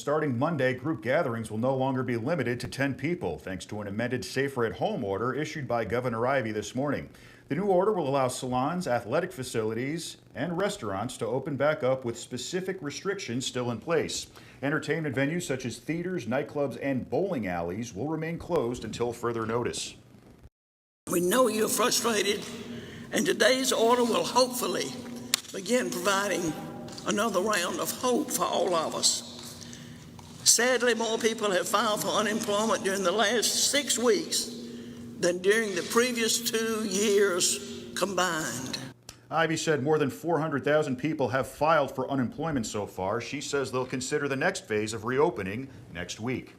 starting Monday, group gatherings will no longer be limited to 10 people, thanks to an amended Safer at Home order issued by Governor Ivey this morning. The new order will allow salons, athletic facilities, and restaurants to open back up with specific restrictions still in place. Entertainment venues such as theaters, nightclubs, and bowling alleys will remain closed until further notice. We know you're frustrated, and today's order will hopefully begin providing another round of hope for all of us. Sadly, more people have filed for unemployment during the last 6 weeks than during the previous 2 years combined. Ivey said more than 400,000 people have filed for unemployment so far. She says they'll consider the next phase of reopening next week.